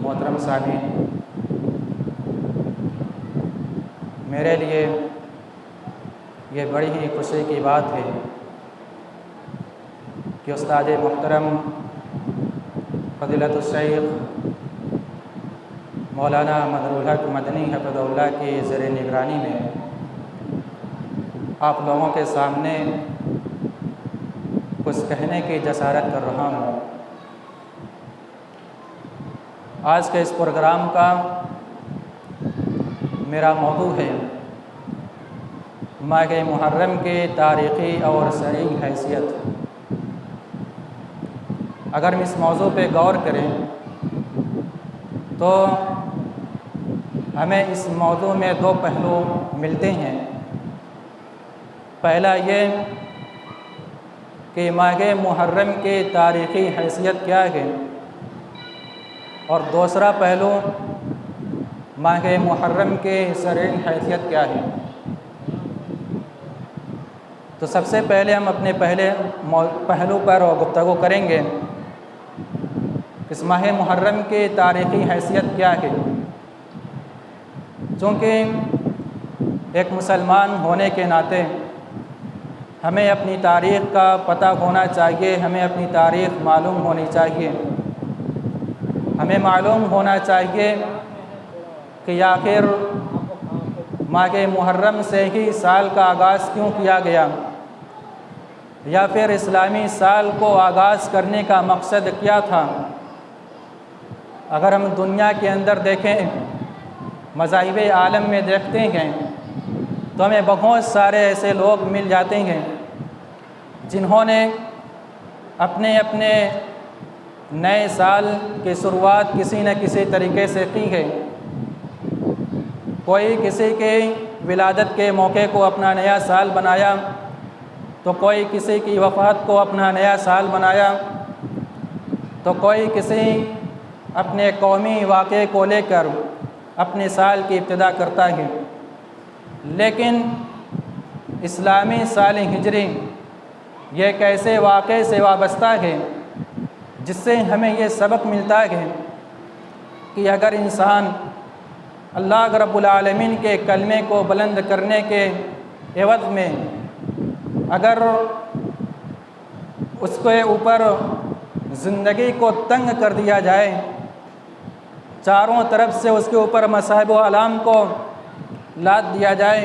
मोहतरम सामीन, मेरे लिए ये बड़ी ही खुशी की बात है कि उस्ताद मुहतरम फ़ज़ीलतुल शेख मौलाना मदरुल हक मदनी हफ़िज़हुल्लाह की ज़ेर निगरानी में आप लोगों के सामने कुछ कहने की जसारत कर रहा हूँ। आज के इस प्रोग्राम का मेरा मौजू है माह मुहर्रम के तारीख़ी और शरई हैसियत। अगर हम इस मौजू पे गौर करें तो हमें इस मौजू में 2 पहलू मिलते हैं। पहला ये कि माह मुहर्रम की तारीख़ी हैसियत क्या है, और दूसरा पहलू माह मुहर्रम के शरई हैसियत क्या है। तो सबसे पहले हम अपने पहले पहलू पर गुफ्तगू करेंगे इस माह मुहर्रम की तारीख़ी हैसियत क्या है। चूँकि एक मुसलमान होने के नाते हमें अपनी तारीख़ का पता होना चाहिए, हमें अपनी तारीख़ मालूम होनी चाहिए। हमें मालूम होना चाहिए कि आखिर माह मुहर्रम से ही साल का आगाज़ क्यों किया गया, या फिर इस्लामी साल को आगाज़ करने का मकसद क्या था। अगर हम दुनिया के अंदर देखें, मज़ाहिब आलम में देखते हैं तो हमें बहुत सारे ऐसे लोग मिल जाते हैं जिन्होंने अपने अपने नए साल की शुरुआत किसी न किसी तरीके से की है। कोई किसी के विलादत के मौके को अपना नया साल बनाया, तो कोई किसी की वफ़ात को अपना नया साल बनाया, तो कोई किसी अपने कौमी वाक़े को लेकर अपने साल की इब्तिदा करता है। लेकिन इस्लामी साल हिजरी ये एक ऐसे वाक़े से वाबस्ता है जिससे हमें ये सबक मिलता है कि अगर इंसान अल्लाह रब्बुल आलमीन के कलमे को बुलंद करने के एवज़ में अगर उसके ऊपर ज़िंदगी को तंग कर दिया जाए, चारों तरफ से उसके ऊपर मसाइब व आलाम को लाद दिया जाए,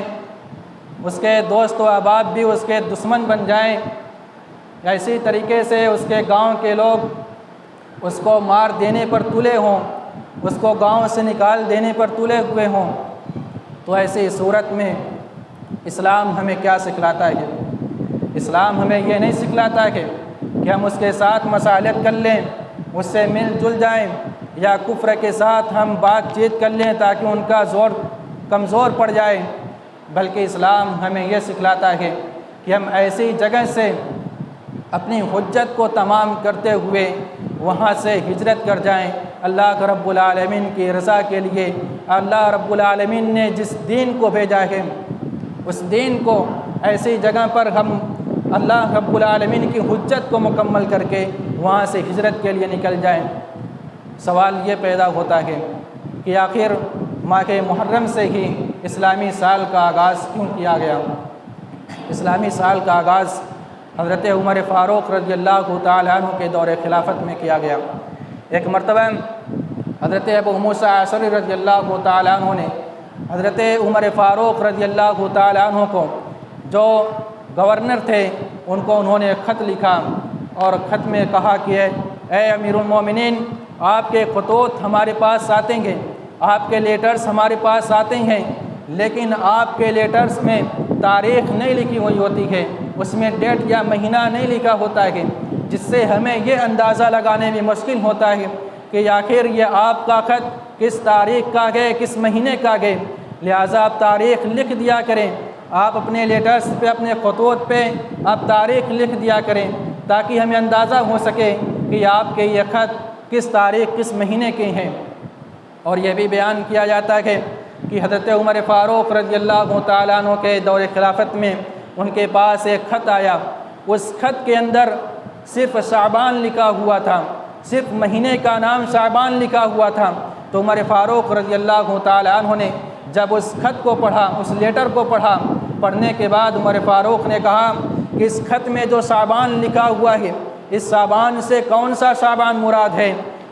उसके दोस्त व अहबाब भी उसके दुश्मन बन जाएं, या इसी तरीके से उसके गांव के लोग उसको मार देने पर तुले हों, उसको गांव से निकाल देने पर तुले हुए हों, तो ऐसी सूरत में इस्लाम हमें क्या सिखलाता है। इस्लाम हमें ये नहीं सिखलाता है कि हम उसके साथ मसालत कर लें, उससे मिलजुल जाएं, या कुफ्र के साथ हम बातचीत कर लें ताकि उनका ज़ोर कमज़ोर पड़ जाए, बल्कि इस्लाम हमें यह सिखलाता है कि हम ऐसी जगह से अपनी हुज्जत को तमाम करते हुए वहाँ से हिजरत कर जाएं अल्लाह रब्बुल आलमीन की रज़ा के लिए। अल्लाह रब्बुल आलमीन ने जिस दीन को भेजा है उस दीन को ऐसी जगह पर हम अल्लाह रब्बुल आलमीन की हुज्जत को मुकम्मल करके वहाँ से हिजरत के लिए निकल जाएं। सवाल ये पैदा होता है कि आखिर माह मुहर्रम से ही इस्लामी साल का आगाज़ क्यों किया गया। इस्लामी साल का आगाज़ हज़रत उमर फ़ारूक़ रज़ियल्लाहु ताला अन्हु के दौरे खिलाफत में किया गया। एक मरतबा हज़रत अबू मूसा अशअरी रज़ियल्लाहु ताला अन्हु ने हज़रत उमर फ़ारूक़ रज़ियल्लाहु ताला अन्हु को, जो गवर्नर थे, उनको उन्होंने ख़त लिखा और ख़त में कहा कि ए अमीरुल मोमिनीन, आपके ख़तूत हमारे पास आते हैं, आपके लेटर्स हमारे पास आते हैं, लेकिन आपके लेटर्स में तारीख़ नहीं लिखी हुई होती है, उसमें डेट या महीना नहीं लिखा होता है, जिससे हमें ये अंदाज़ा लगाने में मुश्किल होता है कि आखिर ये आपका ख़त किस तारीख़ का है, किस महीने का है। लिहाजा आप तारीख़ लिख दिया करें, आप अपने लेटर्स पे, अपने ख़तूत पे आप तारीख़ लिख दिया करें, ताकि हमें अंदाज़ा हो सके कि आपके ये ख़त किस तारीख़, किस महीने के हैं। और यह भी बयान किया जाता है कि हज़रत उमर फ़ारूक़ रज़ियल्लाहु ताला अन्हु के दौरे खिलाफत में उनके पास एक ख़त आया। उस ख़त के अंदर सिर्फ़ शाबान लिखा हुआ था, सिर्फ़ महीने का नाम शाबान लिखा हुआ था। तो उमर फ़ारूक़ रज़ियल्लाहु ताला अन्हु ने जब उस ख़त को पढ़ा, उस लेटर को पढ़ा, पढ़ने के बाद उमर फ़ारूक़ ने कहा कि इस ख़त में जो शाबान लिखा हुआ है, इस शाबान से कौन सा शाबान मुराद है?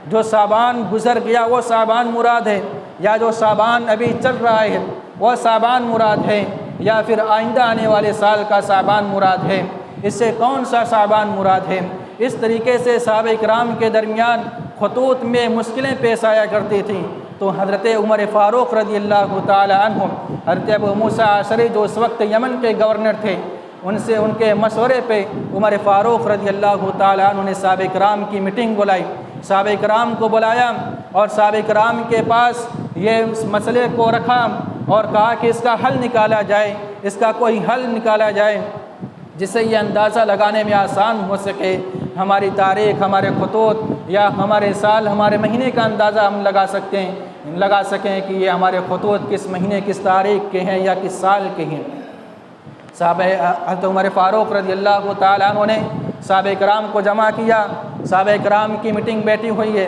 जो शाबान गुज़र गया वो शाबान मुराद है, या जो शाबान अभी चल रहा है वो शाबान मुराद है, या फिर आइंदा आने वाले साल का शाबान मुराद है? इससे कौन सा शाबान मुराद है? इस तरीके से सहाबा इकराम के दरमियान ख़ुतूत में मुश्किलें पेश आया करती थी। तो हज़रत उमर फ़ारूक़ रज़ियल्लाहु ताला अन्हु, हज़रत अबू मूसा अशअरी जो उस वक्त यमन के गवर्नर थे, उनसे उनके मशवरे पे उमर फ़ारूक़ रज़ियल्लाहु ताला अन्हु ने सहाबा इकराम की मीटिंग बुलाई, सहाबा इकराम को बुलाया और सहाबा इकराम के पास ये उस मसले को रखा और कहा कि इसका हल निकाला जाए, इसका कोई हल निकाला जाए जिससे ये अंदाज़ा लगाने में आसान हो सके, हमारी तारीख़, हमारे ख़तूत या हमारे साल, हमारे महीने का अंदाज़ा हम लगा सकें कि ये हमारे ख़तूत किस महीने, किस तारीख़ के हैं या किस साल के हैं। सहाबा हज़रत उमर फ़ारूक़ रज़ियल्लाहु ताला अन्हु ने सहाबा इकराम को जमा किया। सहाबा इकराम की मीटिंग बैठी हुई है,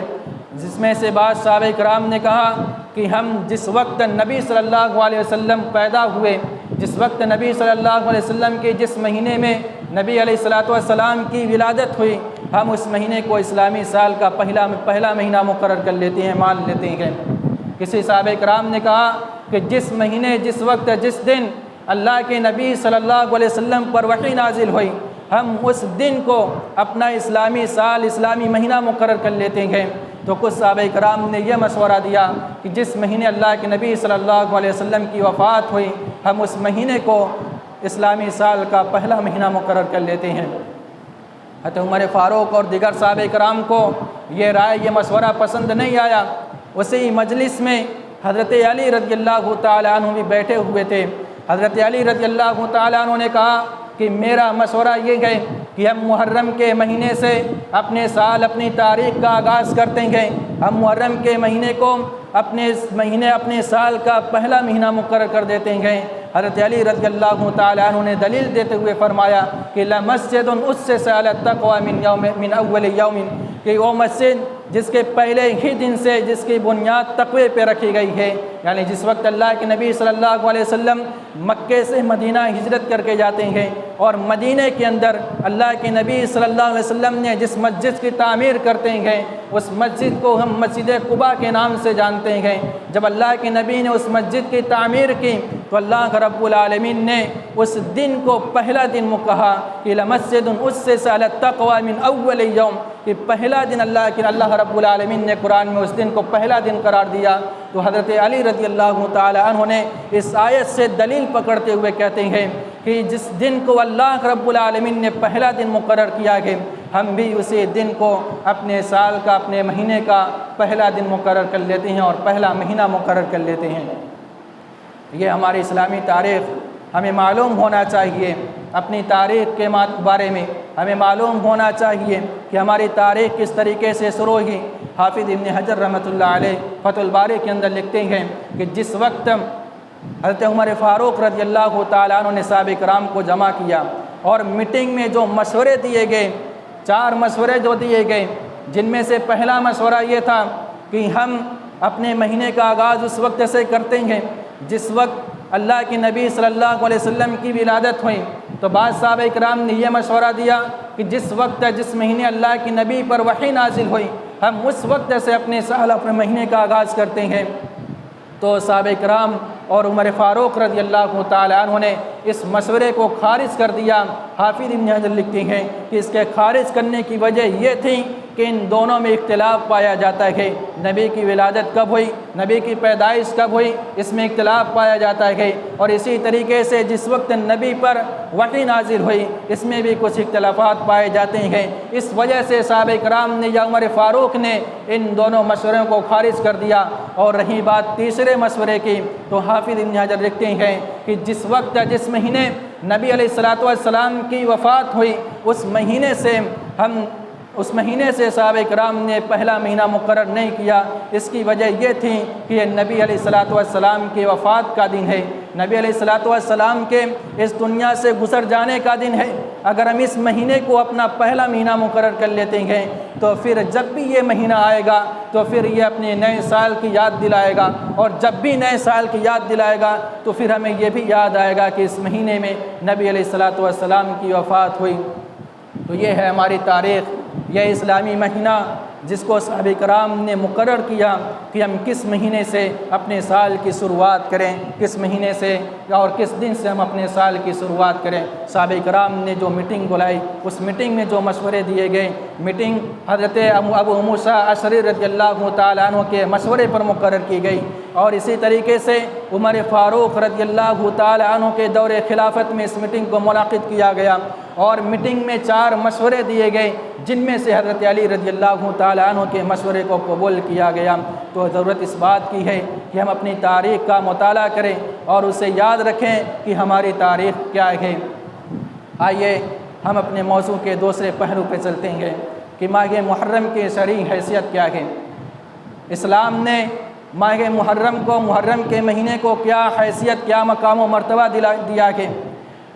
जिसमें से बाद सहाबा इकराम ने कहा कि हम जिस वक्त नबी सल्लल्लाहु अलैहि वसल्लम पैदा हुए, जिस वक्त नबी सल्लल्लाहु अलैहि वसल्लम के जिस महीने में नबी अलैहिस्सलातु वस्सलाम की विलादत हुई, हम उस महीने को इस्लामी साल का पहला महीना मुकर्रर कर लेते हैं, मान लेते हैं। किसी सहाबा इकराम ने कहा कि जिस महीने, जिस वक्त, जिस दिन अल्लाह के नबी सल्लल्लाहु अलैहि वसल्लम पर वही नाजिल हुई, हम उस दिन को अपना इस्लामी साल, इस्लामी महीना मुकर्रर कर लेते हैं। तो कुछ सहाबा इकराम ने यह मशवरा दिया कि जिस महीने अल्लाह के नबी सल्लल्लाहु अलैहि वसल्लम की वफ़ात हुई, हम उस महीने को इस्लामी साल का पहला महीना मुकर्रर कर लेते हैं। हज़रत उमर फ़ारूक़ और दिगर सहाबा इकराम को ये राय, ये मशवरा पसंद नहीं आया। उसी मजलिस में हज़रत अली रज़ियल्लाहु ताला अन्हु भी बैठे हुए थे। हज़रत अली रज़ियल्लाहु ताला अन्हु ने कहा कि मेरा मशवरा ये है कि हम मुहर्रम के महीने से अपने साल, अपनी तारीख़ का आगाज़ करते हैं। हम मुहर्रम के महीने को अपने साल का पहला महीना मुकर्रर कर देते हैं। हज़रत अली रज़ियल्लाहु ताला अन्हु ने दलील देते हुए फरमाया कि ला मस्जिदुन उस्सिसा अला तक़वा मिन अव्वल यौमिन, कि वो मस्जिद जिसके पहले ही दिन से जिसकी बुनियाद तक़वे पे रखी गई है, यानी जिस वक्त अल्लाह के नबी सल्लल्लाहु अलैहि वसल्लम मक्के से मदीना हिजरत करके जाते हैं और मदीने के अंदर अल्लाह के नबी सल्लल्लाहु अलैहि वसल्लम ने जिस मस्जिद की तामीर करते हैं, उस मस्जिद को हम मस्जिद कुबा के नाम से जानते हैं। जब अल्लाह के नबी ने उस मस्जिद की तामीर की तो अल्लाह रब्बुल आलमीन ने उस दिन को पहला दिन कहा कि लमस्जिदुन उस्सिसा अला तक़वा मिन अव्वल यौम, कि पहला दिन अल्लाह रब्बुल आलमीन ने कुरान में उस दिन को पहला दिन करार दिया। तो हज़रत अली रज़ियल्लाहु ताला अन्हु ने इस आयत से दलील पकड़ते हुए कहते हैं कि जिस दिन को अल्लाह रब्बुल आलमीन ने पहला दिन मुकर्रर किया है, हम भी उसी दिन को अपने साल का, अपने महीने का पहला दिन मुकर्रर कर लेते हैं और पहला महीना मुकर्रर कर लेते हैं। ये हमारी इस्लामी तारीख़ हमें मालूम होना चाहिए अपनी तारीख़ के बारे में हमें मालूम होना चाहिए कि हमारी तारीख़ किस तरीके से शुरू हुई। हाफिज़ इब्न हजर रहमतुल्लाह अलैह फतहुल बारी के अंदर लिखते हैं कि जिस वक्त हज़रत उमर फ़ारूक रज़ियल्लाहु ताला अन्हु ने सहाबा किराम को जमा किया और मीटिंग में जो मशवरे दिए गए, 4 मशवरे जो दिए गए, जिनमें से पहला मशवरा ये था कि हम अपने महीने का आगाज़ उस वक्त से करते हैं जिस वक्त अल्लाह के नबी सल्लल्लाहु अलैहि वसल्लम की विलादत हुई। तो बाद सहाबा किराम ने यह मशवरा दिया कि जिस वक्त जिस महीने अल्लाह के नबी पर वही नाजिल हुई हम उस वक्त से अपने साल अपने महीने का आगाज़ करते हैं। तो सहाबा किराम और उमर फ़ारूक रज़ियल्लाहु ताला अन्हु ने इस मशवरे को खारिज कर दिया। हाफिज़ इब्न हजर लिखते हैं कि इसके खारिज करने की वजह यह थी कि इन दोनों में इख्तिलाफ़ पाया जाता है। नबी की विलादत कब हुई, नबी की पैदाइश कब हुई, इसमें इख्तिलाफ़ पाया जाता है। और इसी तरीके से जिस वक्त नबी पर वही नाजिल हुई इसमें भी कुछ इख्तिलाफ़ात पाए जाते हैं। इस वजह से सहाबा किराम ने या उमर फ़ारूक ने इन दोनों मशवरों को खारिज कर दिया। और रही बात तीसरे मशवरे की, तो हाफिज़ इब्न हजर लिखते हैं कि जिस वक्त जिस महीने नबी अलैहिस्सलातु वस्सलाम की वफ़ात हुई उस महीने से सहाबा किराम ने पहला महीना मुकर्रर नहीं किया। इसकी वजह यह थी कि यह नबी अलैहिस्सलातु वस्सलाम की वफ़ात का दिन है, नबी अलैहिस्सलातु वस्सलाम के इस दुनिया से गुज़र जाने का दिन है। अगर हम इस महीने को अपना पहला महीना मुकर्रर कर लेते हैं तो फिर जब भी ये महीना आएगा तो फिर ये अपने नए साल की याद दिलाएगा, और जब भी नए साल की याद दिलाएगा तो फिर हमें ये भी याद आएगा कि इस महीने में नबी अलैहिस्सलातु वस्सलाम की वफ़ात हुई। तो ये है हमारी तारीख़, यह इस्लामी महीना जिसको सहाबा किराम ने मुकर्रर किया कि हम किस महीने से अपने साल की शुरुआत करें, किस महीने से और किस दिन से हम अपने साल की शुरुआत करें। सहाबा किराम ने जो मीटिंग बुलाई उस मीटिंग में जो मशवरे दिए गए, मीटिंग हज़रत अबू मूसा अशरी रज़ियल्लाहु ताला अन्हु के मशवरे पर मुकर्रर की गई। और इसी तरीके से उमर फ़ारूक रज़ियल्लाहु ताला अन्हु के दौरे खिलाफत में इस मीटिंग को मुनाक़िद किया गया और मीटिंग में 4 मशवरे दिए गए जिनमें से हज़रत अली रज़ियल्लाहु ताला अन्हु के मशवरे को कबूल किया गया। तो ज़रूरत इस बात की है कि हम अपनी तारीख़ का मुताला करें और उसे याद रखें कि हमारी तारीख़ क्या है। आइए हम अपने मौजू के दूसरे पहलू पर चलते हैं कि माह मुहर्रम की शरई हैसियत क्या है। इस्लाम ने माह मुहर्रम को, मुहर्रम के महीने को क्या हैसियत, क्या मकाम व मर्तबा दिया है।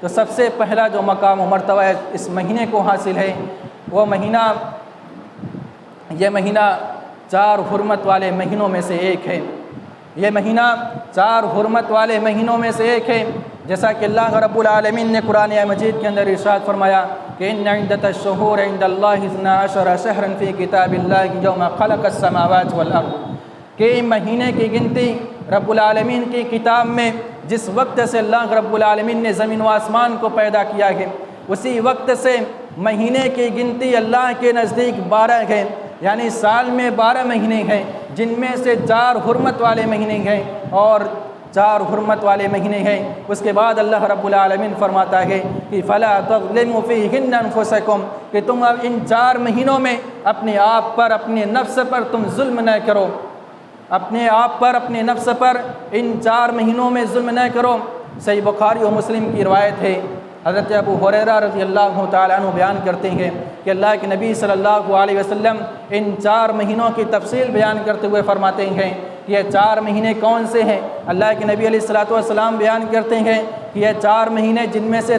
तो सबसे पहला जो मकाम व मर्तबा इस महीने को हासिल है वो महीना, ये महीना 4 हुर्मत वाले महीनों में से एक है। ये महीना 4 हुर्मत वाले महीनों में से एक है। जैसा कि अल्लाह रब्बुल आलमीन ने कुरान मजीद के अंदर इरशाद फरमाया कि इन्ना इद्दतश्शुहूर इंदल्लाहि 12 शहरन फ़ी किताबिल्लाहि यौमा खलक़स समावाति वल अर्द, कि महीने की गिनती रब्बुल आलमीन की किताब में जिस वक्त से अल्लाह रब्बुल आलमीन ने ज़मीन व आसमान को पैदा किया है उसी वक्त से महीने की गिनती अल्लाह के नज़दीक 12 है। यानी साल में 12 महीने हैं जिनमें से 4 हुर्मत वाले महीने हैं और 4 हुर्मत वाले महीने हैं। उसके बाद अल्लाह रब्बुल आलमीन फरमाता है कि फ़ला तज़लिमू फ़ीहिन्ना अनफ़ुसकुम, कि तुम अब इन 4 महीनों में अपने आप पर, अपने नफ्स पर तुम जुल्म न करो, अपने आप पर, अपने नफ्स पर इन 4 महीनों में जुल्म न करो। सही बुखारी और मुस्लिम की रिवायत है। हज़रत अबू हुरैरा रज़ियल्लाहु ताला अन्हु बयान करते हैं कि अल्लाह के नबी सल्लल्लाहु अलैहि वसल्लम इन 4 महीनों की तफसील बयान करते हुए फरमाते हैं कि ये 4 महीने कौन से हैं। अल्लाह के नबी अलैहिस्सलातु वस्सलाम बयान करते हैं कि ये 4 महीने जिनमें से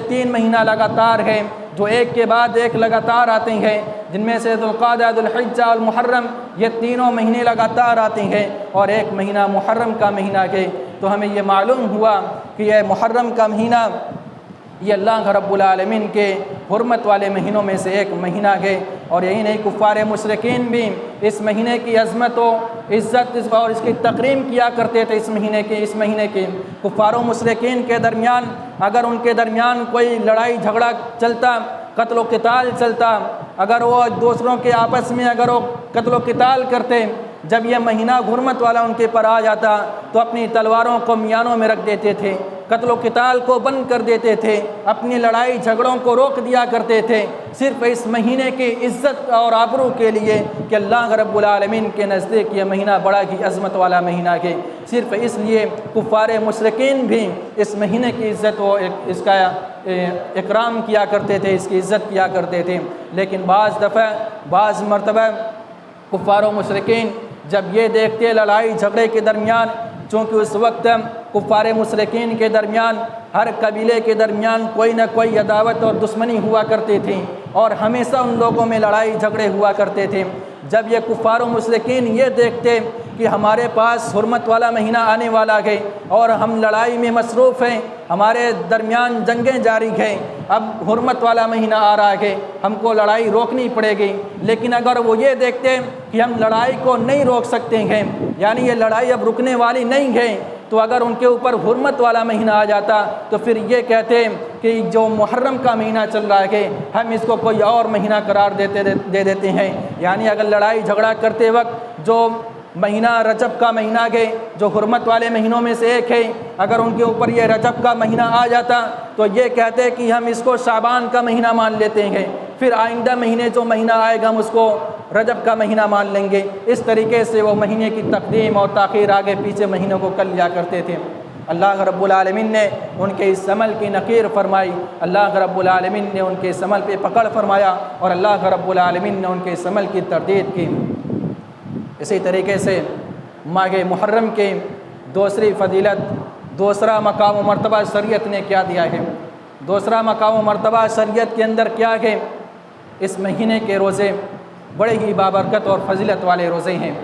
3 महीना लगातार है, जो एक के बाद एक लगातार आते हैं, जिनमें से ज़ुल्क़ादा, ज़ुल्हिज्जा और मुहर्रम, ये तीनों महीने लगातार आते हैं और एक महीना मुहर्रम का महीना है। तो हमें ये मालूम हुआ कि यह मुहर्रम का महीना ये अल्लाह रब्बुल आलमीन के हुर्मत वाले महीनों में से एक महीना है। और यही नहीं, कुफ़ार मुशरिकीन भी इस महीने की अज़मत व इज़्ज़त और इसकी तकरीम किया करते थे। इस महीने के कुफ़ार मुशरिकीन के दरमियान अगर उनके दरमियान कोई लड़ाई झगड़ा चलता, कत्ल व क़िताल चलता, अगर वो दूसरों के आपस में अगर वो कत्ल व क़िताल करते, जब यह महीना हुर्मत वाला उनके पर आ जाता तो अपनी तलवारों को मियानों में रख देते थे कत्ल क़िताल को बंद कर देते थे, अपनी लड़ाई झगड़ों को रोक दिया करते थे, सिर्फ़ इस महीने की इज़्ज़त और आबरू के लिए कि अल्लाह रब्बुल आलमीन के नज़दीक ये महीना बड़ा ही अज़मत वाला महीना है। सिर्फ़ इसलिए कुफ़ार मुशरिकीन भी इस महीने की इज़्ज़त व इसका इकराम किया करते थे, इसकी इज़्ज़त किया करते थे। लेकिन बाज़ मरतबा कुफ़ार मुशरिकीन जब ये देखते लड़ाई झगड़े के दरमियान, चूँकि उस वक्त कुफ़ार मुशरिकीन के दरमियान हर कबीले के दरमियान कोई ना कोई अदावत और दुश्मनी हुआ करती थी और हमेशा उन लोगों में लड़ाई झगड़े हुआ करते थे। जब ये कुफ़ार मुशरिकीन ये देखते कि हमारे पास हुर्मत वाला महीना आने वाला है और हम लड़ाई में मसरूफ़ हैं, हमारे दरमियान जंगें जारी हैं, अब हुर्मत वाला महीना आ रहा है, हमको लड़ाई रोकनी पड़ेगी। लेकिन अगर वो ये देखते कि हम लड़ाई को नहीं रोक सकते हैं, यानी ये लड़ाई अब रुकने वाली नहीं है, तो अगर उनके ऊपर हुर्मत वाला महीना आ जाता तो फिर ये कहते कि जो मुहर्रम का महीना चल रहा है हम इसको कोई और महीना करार दे देते हैं। यानी अगर लड़ाई झगड़ा करते वक्त जो महीना रजब का महीना है, जो हुर्मत वाले महीनों में से एक है, अगर उनके ऊपर ये रजब का महीना आ जाता तो ये कहते कि हम इसको शाबान का महीना मान लेते हैं, फिर आइंदा महीने जो महीना आएगा हम उसको रजब का महीना मान लेंगे। इस तरीके से वो महीने की तकदीम और ताख़ीर आगे पीछे महीनों को कर लिया करते थे। अल्लाह रब्बुल आलमीन ने उनके इस अमल की नकीर फरमाई, अल्लाह रब्बुल आलमीन ने उनके इस अमल पे पकड़ फरमाया और अल्लाह रब्बुल आलमीन ने उनके इस अमल की तरदीद की। इसी तरीके से माह मुहर्रम के दूसरी फ़जीलत, दूसरा मकाम व मर्तबा शरीयत ने क्या दिया है, दूसरा मकाम व मर्तबा शरीयत के अंदर क्या है, इस महीने के रोज़े बड़े ही बाबरकत और फजीलत वाले रोज़े हैं।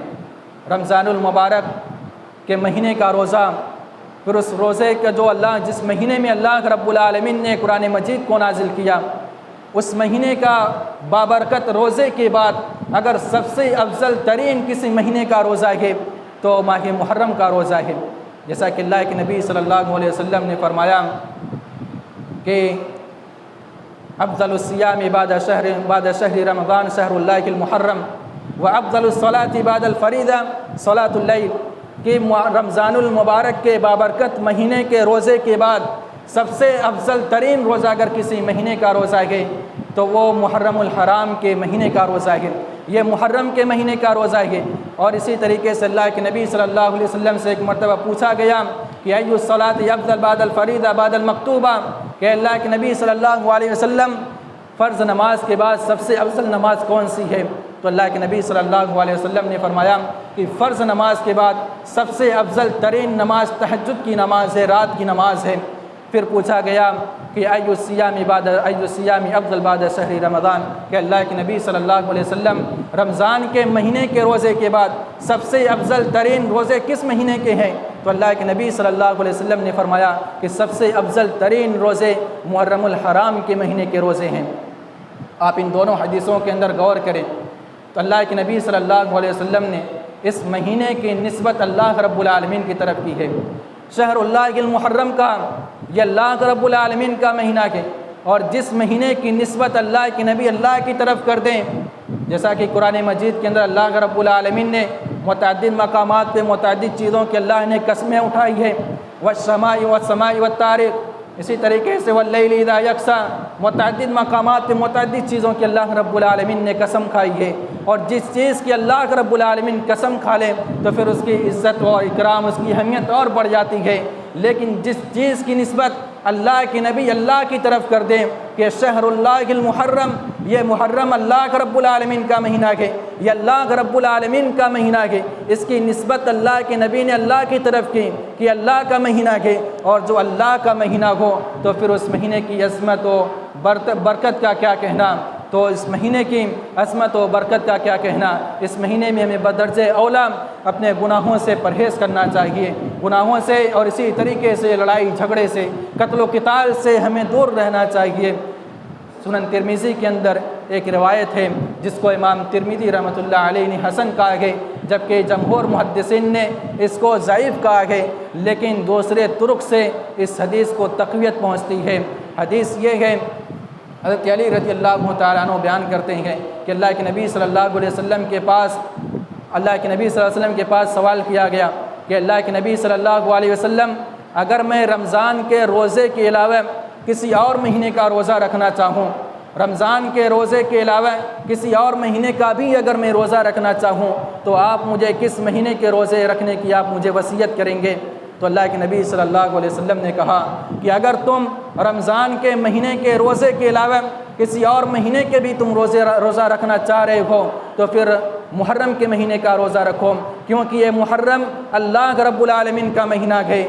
रमज़ानुल मुबारक के महीने का रोज़ा, फिर उस रोज़े का जो जिस महीने में अल्लाह रब्बुल आलमीन ने कुरान मजीद को नाजिल किया, उस महीने का बाबरकत रोज़े के बाद अगर सबसे अफजल तरीन किसी महीने का रोज़ा है तो माह मुहर्रम का रोज़ा है। जैसा कि अल्लाह के नबी सल्लल्लाहु अलैहि वसल्लम ने फरमाया कि अफ़ज़लुस्सियाम बाद शहर रमज़ान शहरुल्लाहिल मुहर्रम व अफ़ज़लुस्सलाति बादल फ़रीदा सलातुल लैल, कि रमज़ानुल मुबारक के बाबरकत महीने के रोज़े के बाद सबसे अफजल तरीन रोज़ा अगर किसी महीने का रोज़ा है तो वो मुहर्रमुल हराम के महीने का रोज़ा है, ये मुहर्रम के महीने का रोज़ा है। और इसी तरीके से अल्लाह के नबी सल्लल्लाहु अलैहि वसल्लम से एक मरतबा पूछा गया कि अय्युस्सलाति अफ़ज़ल बादल फ़रीदा बादल मकतूबा, कि अल्लाह के नबी सल्लल्लाहु अलैहि वसल्लम फ़र्ज़ नमाज के बाद सबसे अफजल नमाज कौन सी है? तो अल्लाह के नबी सल्लल्लाहु अलैहि वसल्लम ने फरमाया कि फ़र्ज़ नमाज के बाद सबसे अफजल तरीन नमाज तहज्जुद की नमाज है, रात की नमाज है। फिर पूछा गया कि अय्युस्सियामी अफ़ज़ल बाद शहरी रमज़ान, कि अल्लाह के नबी सल्लल्लाहु अलैहि वसल्लम रमज़ान के महीने के रोज़े के बाद सबसे अफजल तरीन रोज़े किस महीने के हैं? तो अल्लाह के नबी सल्लल्लाहु अलैहि वसल्लम ने फरमाया कि सबसे अफजल तरीन रोज़े मुहर्रमुल हराम के महीने के रोज़े हैं। आप इन दोनों हदीसों के अंदर गौर करें तो अल्लाह के नबी सल्लल्लाहु अलैहि वसल्लम ने इस महीने की निस्बत अल्लाह रब्बुल आलमीन की तरफ की है। शहरुल्लाहिल मुहर्रम का यह अल्लाह रब्बुल आलमीन का महीना है, और जिस महीने की निस्बत अल्लाह के नबी अल्लाह की तरफ कर दें, जैसा कि कुरान मजीद के अंदर अल्लाह रब्बुल आलमीन ने मुतअद्दिद मकामात पे मुतअद्दिद चीज़ों की अल्लाह ने कसमें उठाई है, वस्समाई वत्तारिक, इसी तरीके से वल्लैलि इज़ा यग़शा, मुतअद्दिद मकामात पे मुतअद्दिद चीज़ों की अल्लाह रब्बुल आलमीन ने कसम खाई है। और जिस चीज़ की अल्लाह रब्बुल आलमीन कसम खा ले तो फिर उसकी इज़्ज़त और इकराम, उसकी अहमियत और बढ़ जाती है। लेकिन जिस चीज़ की निस्बत अल्लाह के नबी अल्लाह की तरफ कर दें कि शहरुल्लाहिल मुहर्रम, ये मुहर्रम अल्लाह रब्बुल आलमीन का महीना है, ये अल्लाह रब्बुल आलमीन का महीना है, इसकी निस्बत अल्लाह के नबी ने अल्लाह की तरफ की कि अल्लाह का महीना है। और जो अल्लाह का महीना हो तो फिर उस महीने की अज़मत व बरकत का क्या कहना, तो इस महीने की अज़मत व बरकत का क्या कहना। इस महीने में हमें बदर्जे औला अपने गुनाहों से परहेज़ करना चाहिए, गुनाहों से और इसी तरीके से लड़ाई झगड़े से, कत्ल क़िताल से हमें दूर रहना चाहिए। सुनन तिरमिज़ी के अंदर एक रिवायत है जिसको इमाम तिरमिज़ी रहमतुल्लाह अलैहि ने हसन कहा है, जबकि जमहूर मुहद्दिसीन ने इसको ज़ईफ़ कहा है, लेकिन दूसरे तुरुक से इस हदीस को तक़वियत पहुँचती है। हदीस ये है, हज़रत अली रज़ी अल्लाहु तआला अन्हु बयान करते हैं कि अल्लाह के नबी सल्लल्लाहु अलैहि वसल्लम के पास सवाल किया गया कि अल्लाह के नबी सल्लल्लाहु अलैहि वसल्लम अगर मैं रमज़ान के रोज़े के अलावा किसी और महीने का रोज़ा रखना चाहूँ, रमज़ान के रोज़े के अलावा किसी और महीने का भी अगर मैं रोज़ा रखना चाहूँ तो आप मुझे किस महीने के रोज़े रखने की आप मुझे वसीयत करेंगे? तो अल्लाह के नबी सल्लल्लाहु अलैहि वसल्लम ने कहा कि अगर तुम रमज़ान के महीने के रोज़े के अलावा किसी और महीने के भी तुम रोज़ा रखना चाह रहे हो तो फिर मुहर्रम के महीने का रोज़ा रखो, क्योंकि ये मुहर्रम अल्लाह रब्बुल आलमीन का महीना है।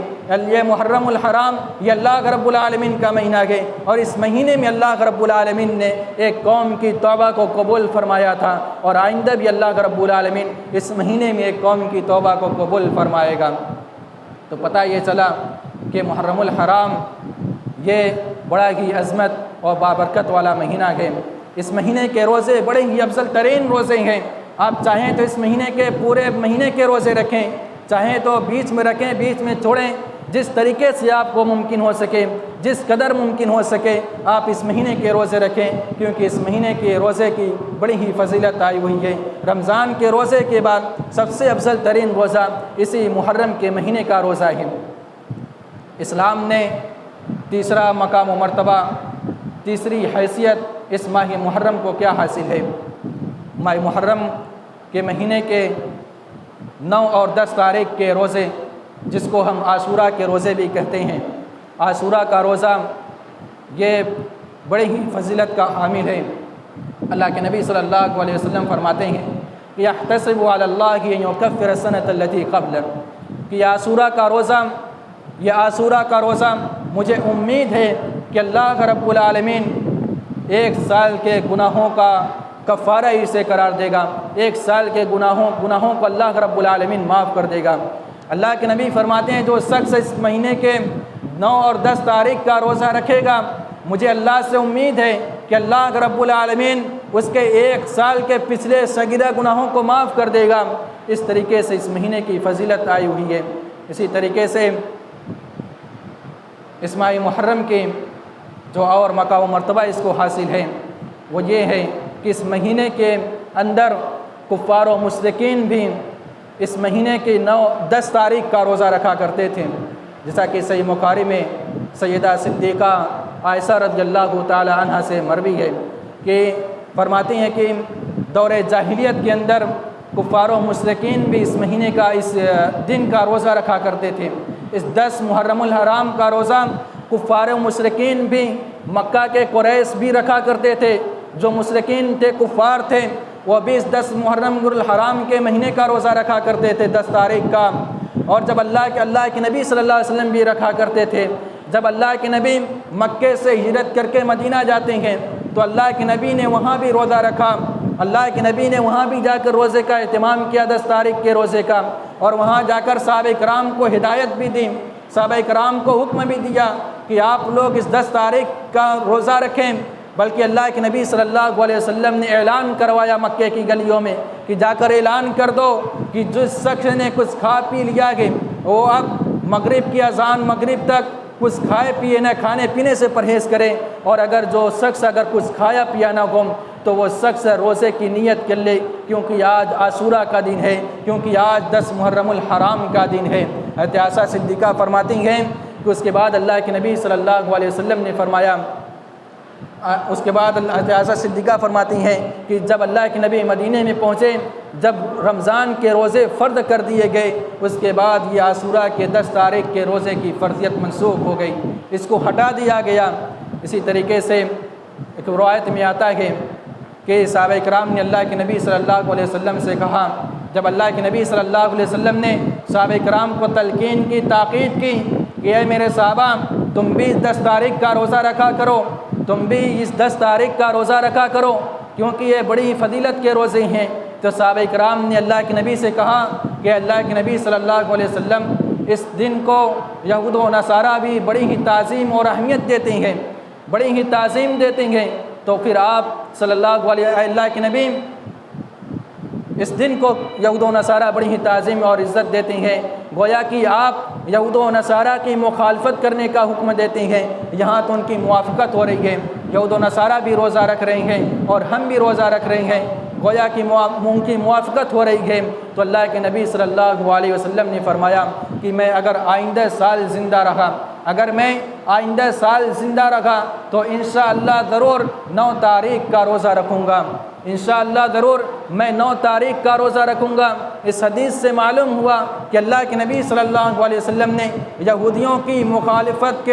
ये मुहर्रमुल हराम ये अल्लाह रब्बुल आलमीन का महीना है और इस महीने में अल्लाह रब्बुल आलमीन ने एक कौम की तौबा को कबूल फरमाया था और आइंदा भी अल्लाह रब्बुल आलमीन इस महीने में एक कौम की तौबा को कबूल फरमाएगा। तो पता ये चला कि मुहर्रमुल हराम ये बड़ा ही अज़मत और बाबरकत वाला महीना है। इस महीने के रोज़े बड़े ही अफजल तरीन रोज़े हैं। आप चाहें तो इस महीने के पूरे महीने के रोज़े रखें, चाहें तो बीच में रखें, बीच में छोड़ें, जिस तरीके से आपको मुमकिन हो सके, जिस कदर मुमकिन हो सके आप इस महीने के रोज़े रखें, क्योंकि इस महीने के रोज़े की बड़ी ही फजीलत आई हुई है। रमज़ान के रोज़े के बाद सबसे अफजल तरीन रोज़ा इसी मुहर्रम के महीने का रोज़ा है। इस्लाम ने तीसरा मकाम व मर्तबा, तीसरी हैसियत इस माह मुहर्रम को क्या हासिल है? माह मुहर्रम के महीने के 9 और 10 तारीख़ के रोज़े, जिसको हम आशूरा के रोज़े भी कहते हैं, आशूरा का रोज़ा ये बड़े ही फजीलत का हामिल है। अल्लाह के नबी सल्लल्लाहु अलैहि वसल्लम फरमाते हैं कि यहतसिबु अलल्लाहि अन युकफ्फिर सनत अल्लती क़ब्ल, कि आशूरा का रोज़ा, यह आशूरा का रोज़ा मुझे उम्मीद है कि अल्लाह रब्बुल आलमीन एक साल के गुनाहों का कफ़ारा इसे करार देगा, एक साल के गुनाहों को अल्लाह रब्बुल आलमीन माफ़ कर देगा। अल्लाह के नबी फरमाते हैं जो शख्स इस महीने के 9 और 10 तारीख़ का रोज़ा रखेगा, मुझे अल्लाह से उम्मीद है कि अल्लाह रब्बुल आलमीन उसके एक साल के पिछले सगीरा गुनाहों को माफ़ कर देगा। इस तरीके से इस महीने की फजीलत आई हुई है। इसी तरीके से इस माह मुहर्रम की जो और मकाम मर्तबा इसको हासिल है वो ये है कि इस महीने के अंदर कुफ़ार व मुश्रिकीन भी इस महीने की 9-10 तारीख़ का रोज़ा रखा करते थे। जैसा कि सही बुखारी में सैयदा सिद्दीक़ा आयशा रज़ियल्लाहु ताला अन्हा से मरवी है कि फरमाती हैं कि दौरे जाहिलियत के अंदर कुफ़ार व मुश्रिकीन भी इस महीने का, इस दिन का रोज़ा रखा करते थे। इस 10 मुहर्रमुल हराम का रोज़ा कुफ़ार व मुश्रिकीन भी, मक्का के कुरैश भी रखा करते थे। जो मुश्रिकीन थे, कुफ़ार थे, वह भी इस 10 मुहर्रमुल हराम के महीने का रोज़ा रखा करते थे, 10 तारीख़ का। और जब अल्लाह के नबी सल्लल्लाहु अलैहि वसल्लम भी रखा करते थे। जब अल्लाह के नबी मक्के से हिजरत करके मदीना जाते हैं तो अल्लाह के नबी ने वहाँ भी रोज़ा रखा। अल्लाह के नबी ने वहाँ भी जाकर रोज़े का एहतमाम किया, 10 तारीख़ के रोज़े का, और वहाँ जाकर सहाबा कराम को हिदायत भी दी, सहाबा कराम को हुक्म भी दिया कि आप लोग इस 10 तारीख़ का रोज़ा रखें। बल्कि अल्लाह के नबी सल्लल्लाहु अलैहि वसल्लम ने ऐलान करवाया मक्के की गलियों में कि जाकर ऐलान कर दो कि जिस शख्स ने कुछ खा पी लिया है वो अब मगरिब की अज़ान, मगरिब तक कुछ खाए पिए न, खाने पीने से परहेज़ करें। और अगर जो शख्स अगर कुछ खाया पिया ना हो तो वो शख्स रोज़े की नीयत कर ले, क्योंकि आज आशूरा का दिन है, क्योंकि आज 10 मुहर्रमुल हराम का दिन है। हज़रत आयशा सिद्दीक़ा फरमाती हैं कि उसके बाद अल्लाह के नबी सल्लल्लाहु अलैहि वसल्लम ने फरमाया, उसके बाद आयशा सिद्दीक़ा फरमाती हैं कि जब अल्लाह के नबी मदीने में पहुँचे, जब रमज़ान के रोज़े फ़र्द कर दिए गए, उसके बाद ये आशूरा के 10 तारीख़ के रोज़े की फ़र्ज़ियत मनसूख हो गई, इसको हटा दिया गया। इसी तरीके से एक रवायत में आता है कि सहाबा कराम ने अल्लाह के नबी सल्लल्लाहु अलैहि वसल्लम से कहा, जब अल्लाह के नबी सल्लल्लाहु अलैहि वसल्लम ने सहाबा कराम को तलकीन की, ताक़ीद की कि ऐ मेरे सहाबा, तुम भी 10 तारीख़ का रोज़ा रखा करो, तुम भी इस 10 तारीख़ का रोज़ा रखा करो, क्योंकि ये बड़ी फजीलत के रोज़े हैं। तो सहाबा कराम ने अल्लाह के नबी से कहा कि अल्लाह के नबी सल्लल्लाहु अलैहि वसल्लम, इस दिन को यहूद व नसारा भी बड़ी ही ताज़ीम और अहमियत देते हैं, बड़ी ही ताज़ीम देते हैं। तो फिर आप सल्लल्लाहु अलैहि अल्लाह के नबी इस दिन को यहूद व नसारा बड़ी ही ताज़ीम और इज़्ज़त देते हैं। गोया कि आप यहूद व नसारा की मुखालफत करने का हुक्म देते हैं, यहाँ तो उनकी मुवाफ़क़त हो रही है। यहूद व नसारा भी रोज़ा रख रहे हैं और हम भी रोज़ा रख रहे हैं। गोया कि उनकी मुआफ़क़त हो रही है। तो अल्लाह के नबी सल्लल्लाहु अलैहि वसल्लम ने फरमाया कि मैं अगर आइंदा साल ज़िंदा रहा, अगर मैं आइंदा साल ज़िंदा रहा तो इंशाअल्लाह ज़रूर 9 तारीख़ का रोज़ा रखूँगा, इंशाअल्लाह ज़रूर मैं 9 तारीख़ का रोज़ा रखूँगा। इस हदीस से मालूम हुआ कि अल्लाह के नबी सल्लल्लाहु अलैहि वसल्लम ने यहूदियों की मुखालिफत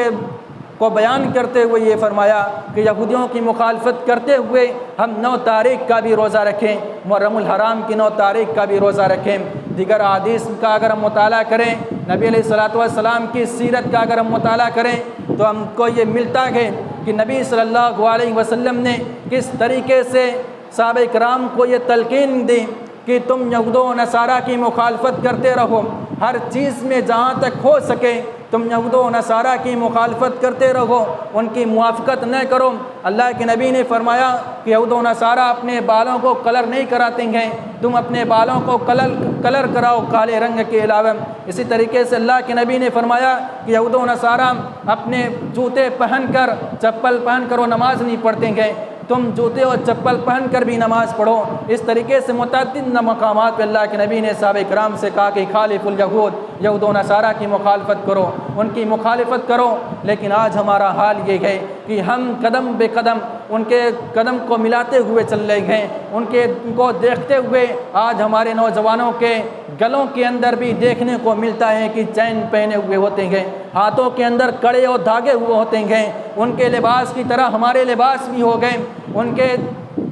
को बयान करते हुए ये फरमाया कि यहूदियों की मुखालफत करते हुए हम 9 तारीख़ का भी रोज़ा रखें, मुहर्रमुल हराम की 9 तारीख़ का भी रोज़ा रखें। दीगर हदीस का अगर हम मुताला करें, नबी अलैहिस्सलातु वस्सलाम की सीरत का अगर हम मुताला करें तो हमको ये मिलता है कि नबी सल्लल्लाहु अलैहि वसल्लम ने किस तरीके से सहाबा किराम को ये तलकीन दी कि तुम यहूदो नसारा की मुखालफत करते रहो, हर चीज़ में जहाँ तक हो सके तुम यहूदो नसारा की मुखालफत करते रहो, उनकी मुआफ़क़त न करो। अल्लाह के नबी ने फरमाया कि यहूदो नसारा अपने बालों को कलर नहीं कराते हैं, तुम अपने बालों को कलर कराओ काले रंग के अलावा। इसी तरीके से अल्लाह के नबी ने फरमाया कि यहूदो नसारा अपने जूते पहनकर चप्पल पहनकर वो नमाज़ नहीं पढ़ते हैं, तुम जूते और चप्पल पहन कर भी नमाज़ पढ़ो। इस तरीके से मुतअद्दिद मकामात पर अल्लाह के नबी ने सहाबा किराम से कहा कि खालिफुल यहूद, यहूद व नसारा की मुखालफत करो, उनकी मुखालफत करो। लेकिन आज हमारा हाल ये है कि हम कदम बे कदम उनके कदम को मिलाते हुए चल रहे हैं, उनको देखते हुए आज हमारे नौजवानों के गलों के अंदर भी देखने को मिलता है कि चैन पहने हुए होते हैं, हाथों के अंदर कड़े और धागे हुए होते हैं, उनके लिबास की तरह हमारे लिबास भी हो गए, उनके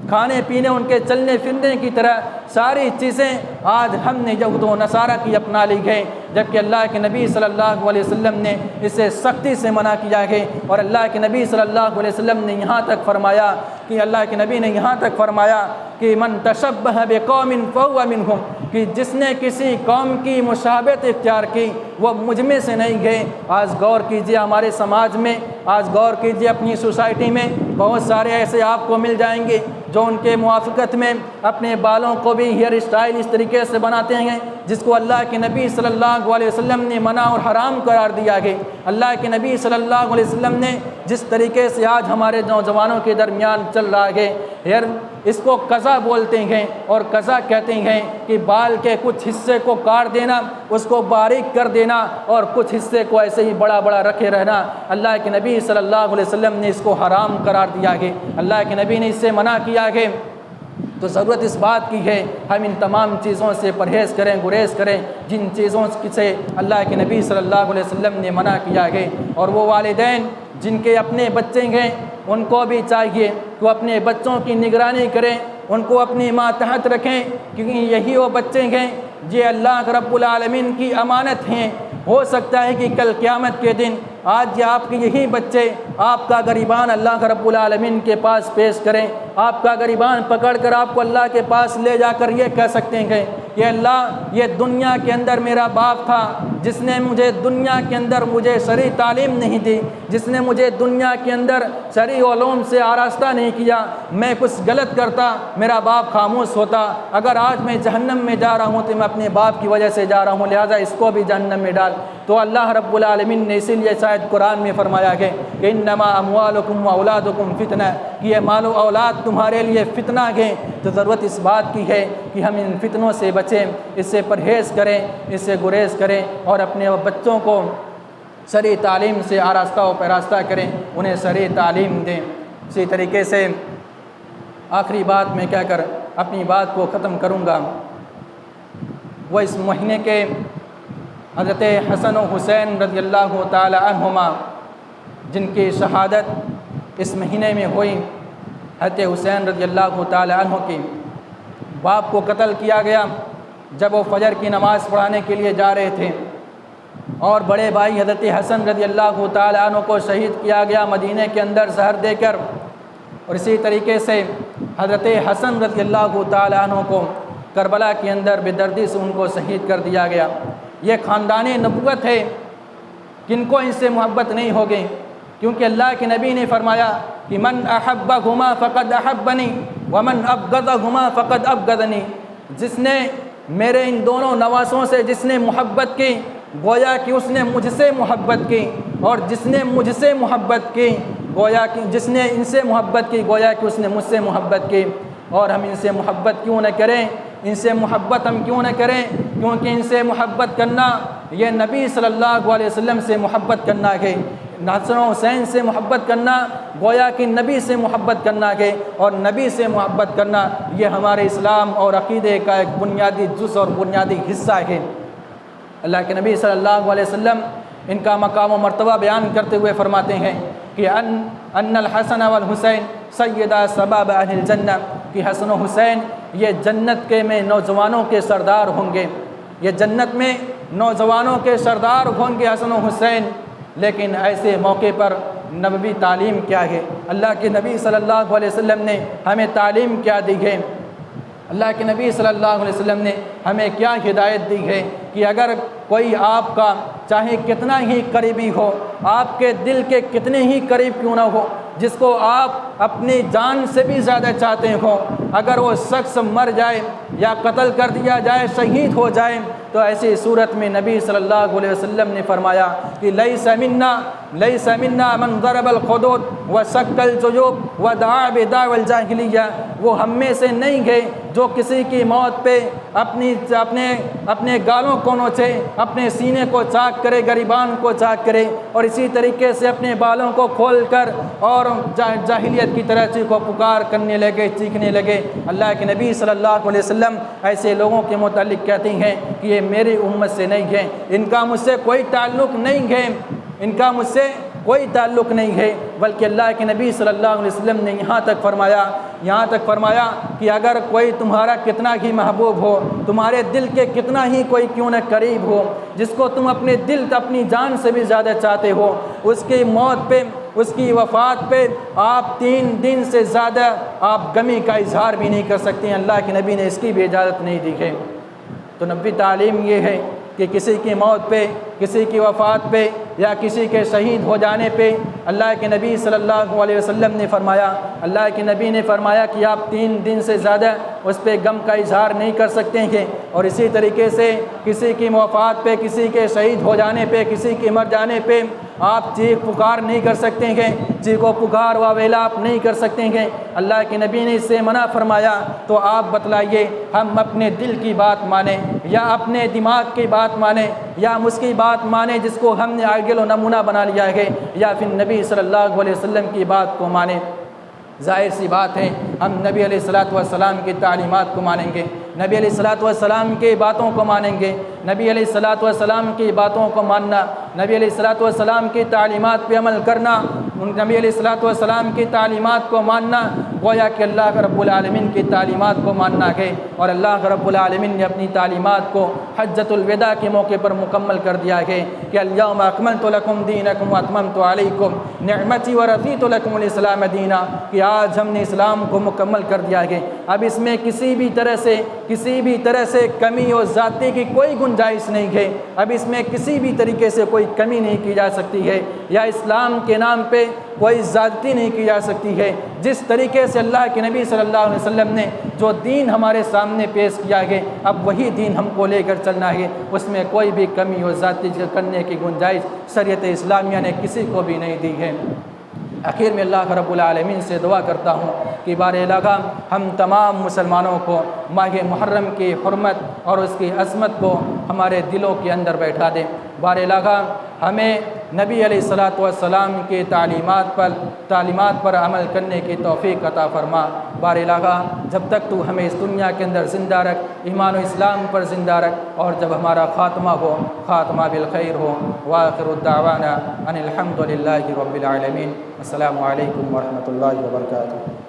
खाने पीने उनके चलने फिरने की तरह सारी चीज़ें आज हमने यहूद व नसारा की अपना ली है, जबकि अल्लाह के नबी सल्लल्लाहु अलैहि वसल्लम ने इसे सख्ती से मना किया है। और अल्लाह के नबी सल्लल्लाहु अलैहि वसल्लम ने यहाँ तक फरमाया कि अल्लाह के नबी ने यहाँ तक फरमाया कि मन तशब्बह बिक़ौमिन फहुव मिनहुम, कि जिसने किसी कौम की मुशाबहत इख्तियार की वो मुझ में से नहीं गए। आज गौर कीजिए हमारे समाज में, आज गौर कीजिए अपनी सोसाइटी में बहुत सारे ऐसे आपको मिल जाएंगे जो उनके मुआफ़क़त में अपने बालों को भी हेयर स्टाइल इस तरीके से बनाते हैं जिसको अल्लाह के नबी सल्लल्लाहु अलैहि वसल्लम ने मना और हराम करार दिया है। अल्लाह के नबी सल्लल्लाहु अलैहि वसल्लम ने जिस तरीके से आज हमारे नौजवानों के दरमियान चल रहा है, हेयर इसको कज़ा बोलते हैं और कज़ा कहते हैं कि बाल के कुछ हिस्से को काट देना, उसको बारीक कर देना और कुछ हिस्से को ऐसे ही बड़ा बड़ा रखे रहना। अल्लाह के नबी सल्लल्लाहु अलैहि वसल्लम ने इसको हराम करार दिया है, अल्लाह के नबी ने इससे मना किया है। तो ज़रूरत इस बात की है हम इन तमाम चीज़ों से परहेज़ करें, गुरेज करें जिन चीज़ों से अल्लाह के नबी सल्लल्लाहु अलैहि वसल्लम ने मना किया है। और वो वालिदैन जिनके अपने बच्चे हैं उनको भी चाहिए कि वो अपने बच्चों की निगरानी करें, उनको अपनी मातहत रखें, क्योंकि यही वो बच्चे हैं ये अल्लाह रब्बुल आलमीन की अमानत हैं। हो सकता है कि कल क़यामत के दिन आज आपके यही बच्चे आपका गरीबान अल्लाह रब्बुल आलमीन के पास पेश करें, आपका गरीबान पकड़ कर आपको अल्लाह के पास ले जाकर ये कह सकते हैं कि अल्लाह ये दुनिया के अंदर मेरा बाप था जिसने मुझे दुनिया के अंदर मुझे शरई तालीम नहीं दी, जिसने मुझे दुनिया के अंदर शरई उलूम से आरास्ता नहीं किया, मैं कुछ गलत करता मेरा बाप खामोश होता, अगर आज मैं जहन्नम में जा रहा हूँ तो मैं अपने बाप की वजह से जा रहा हूँ, लिहाजा इसको भी जहन्नम में डाल। तो अल्लाह रब्बुल आलमीन ने इसीलिए शायद कुरान में फरमाया है कि इन्नमा अम्वालुकुम व औलादुकुम फितना, कि ये मालो औलाद तुम्हारे लिए फ़ितना है। तो ज़रूरत इस बात की है कि हम इन फितनों से बचें, इससे परहेज़ करें, इससे गुरेज करें और अपने बच्चों को शरई तालीम से आरास्ता व पैरास्ता करें, उन्हें शरई तालीम दें। इसी तरीके से आखिरी बात मैं कहकर अपनी बात को ख़त्म करूँगा। वह इस महीने के हज़रत हसन व हुसैन रज़ियल्लाहु ताला अन्हुमा जिनकी शहादत इस महीने में हुई, हज़रत हुसैन रज़ियल्लाहु ताला अन्हु की बाप को कत्ल किया गया जब वो फजर की नमाज़ पढ़ाने के लिए जा रहे थे, और बड़े भाई हज़रत हसन रज़ियल्लाहु ताला अन्हु को शहीद किया गया मदीने के अंदर जहर देकर। और इसी तरीके से हज़रत हसन रज़ियल्लाहु ताला अन्हु को करबला के अंदर बेदर्दी से उनको शहीद कर दिया गया। ये ख़ानदान नबुव्वत है, किनको इनसे मोहब्बत नहीं होगी, क्योंकि अल्लाह के नबी ने फरमाया कि मन अहब्बहुमा फ़क़द अहब्बनी व मन अबग़ज़हुमा फ़क़द अबग़ज़नी, जिसने मेरे इन दोनों नवासों से जिसने मोहब्बत की गोया कि उसने मुझसे मोहब्बत की, और जिसने मुझसे मोहब्बत की गोया कि जिसने इनसे मोहब्बत की गोया कि उसने मुझसे मोहब्बत की। और हम इनसे मोहब्बत क्यों न करें, इनसे मोहब्बत हम क्यों न करें, क्योंकि इनसे मोहब्बत करना ये नबी सल्लल्लाहु अलैहि वसल्लम से मोहब्बत करना है। हसन हुसैन से मोहब्बत करना गोया कि नबी से मोहब्बत करना है, और नबी से मोहब्बत करना ये हमारे इस्लाम और अक़ीदे का एक बुनियादी जुज़ और बुनियादी हिस्सा है। अल्लाह के नबी सल्लल्लाहु अलैहि वसल्लम इनका मकाम व मर्तबा बयान करते हुए फरमाते हैं कि अन्नल हसन वल हुसैन सय्यदा शबाब अहलिल जन्नह, कि हसन हुसैन ये जन्नत के में नौजवानों के सरदार होंगे, ये जन्नत में नौजवानों के सरदार होंगे हसन हुसैन। लेकिन ऐसे मौके पर नबवी तालीम क्या है, अल्लाह के नबी सल्लल्लाहु अलैहि वसल्लम ने हमें तालीम क्या दी है, अल्लाह के नबी सल्लल्लाहु अलैहि वसल्लम ने हमें क्या हिदायत दी है कि अगर कोई आपका चाहे कितना ही करीबी हो, आपके दिल के कितने ही करीब क्यों ना हो, जिसको आप अपनी जान से भी ज़्यादा चाहते हो, अगर वो शख्स मर जाए या कत्ल कर दिया जाए, शहीद हो जाए, तो ऐसी सूरत में नबी सल्लल्लाहु अलैहि वसल्लम ने फरमाया कि लैसा मिन्ना मन ज़रबल खुदूद व शक्कल जुयूब व दआ बिदावल जाहिलिया, वो हम में से नहीं गए जो किसी की मौत पे अपने गालों को नोचे, अपने सीने को चाक करे, गरीबान को चाक करे, और इसी तरीके से अपने बालों को खोल कर और जाहिलियत की तरह चीखो पुकार करने लगे, चीखने लगे। अल्लाह के नबी सल्लल्लाहु अलैहि वसल्लम ऐसे लोगों के मुतालिक कहती हैं कि ये मेरी उम्मत से नहीं है, इनका मुझसे कोई ताल्लुक़ नहीं है, इनका मुझसे कोई ताल्लुक़ नहीं है। बल्कि अल्लाह के नबी सल्लल्लाहु अलैहि वसल्लम ने यहाँ तक फरमाया कि अगर कोई तुम्हारा कितना ही महबूब हो, तुम्हारे दिल के कितना ही कोई क्यों न करीब हो, जिसको तुम अपने दिल अपनी जान से भी ज़्यादा चाहते हो, उसकी मौत पे, उसकी वफ़ात पे आप 3 दिन से ज़्यादा आप गमी का इजहार भी नहीं कर सकते हैं। अल्लाह के नबी ने इसकी भी इजाज़त नहीं दी है। तो नबी तालीम ये है कि किसी की मौत पे, किसी की वफ़ात पे या किसी के शहीद हो जाने पे अल्लाह के नबी सल्लल्लाहु अलैहि वसल्लम ने फरमाया, अल्लाह के नबी ने फरमाया कि आप 3 दिन से ज़्यादा उस पर गम का इजहार नहीं कर सकते हैं। और इसी तरीके से किसी की वफ़ात पे, किसी के शहीद हो जाने पे, किसी के मर जाने पे आप चीख पुकार नहीं कर सकते हैं, चीखो पुकार वावेला आप नहीं कर सकते हैं। अल्लाह के नबी ने इससे मना फरमाया। तो आप बतलाइए, हम अपने दिल की बात माने या अपने दिमाग की बात माने या उसकी बात माने जिसको हमने आइडियल और नमूना बना लिया है, या फिर नबी सल्लल्लाहु अलैहि वसल्लम की बात को माने। ज़ाहिर सी बात है हम नबी अलैहिस्सलातु वस्सलाम की तालीमात को मानेंगे, नबी अलैहिस्सलातु वस्सलाम की बातों को मानेंगे। नबी अलैहिस्सलातु वस्सलाम की बातों को मानना, नबी अलैहिस्सलातु वस्सलाम की तालीमात पे अमल करना, नबी अलैहिस्सलातु वस्सलाम की तालीमात को मानना गोया कि अल्लाह रब्बुल आलमीन की तालीमात को मानना है। और अल्लाह रब्बुल आलमीन ने अपनी तालीमात को हज्जतुल विदा के मौके पर मुकम्मल कर दिया है कि अल-यौम अकमलतु लकुम दीनकुम व अतममतु अलैकुम निअमती व रज़ीतु लकुमुल इस्लाम दीना, कि आज हमने इस्लाम को मुकम्मल कर दिया है। अब इसमें किसी भी तरह से कमी और ज़्यादती की कोई गुंजाइश नहीं है। अब इसमें किसी भी तरीके से कोई कमी नहीं की जा सकती है या इस्लाम के नाम पे कोई ज़्यादती नहीं की जा सकती है। जिस तरीके से अल्लाह के नबी सल्लल्लाहु अलैहि वसल्लम ने जो दीन हमारे सामने पेश किया है, अब वही दीन हमको लेकर चलना है, उसमें कोई भी कमी और ज़्यादती करने की गुंजाइश शरीयत इस्लामिया ने किसी को भी नहीं दी है। आखिर में अल्लाह रब्बुल आलमीन से दुआ करता हूँ कि बारे लगा हम तमाम मुसलमानों को माह मुहर्रम की हुर्मत और उसकी अज़मत को हमारे दिलों के अंदर बैठा दे। बारे लगा हमें नबी अलैहिस्सलातु वस्सलाम के तालीमात पर अमल करने की तौफ़ीक़ अता फ़रमा। बारे लगा जब तक तू हमें इस दुनिया के अंदर ज़िंदा रख, ईमान व इस्लाम पर ज़िंदा रख, और जब हमारा ख़ात्मा हो ख़ात्मा बिल खैर हो। व आखिरु दावाना अनिल हम्दुलिल्लाहि रब्बिल आलमीन। अस्सलामु अलैकुम व रहमतुल्लाहि व बरकातुहू।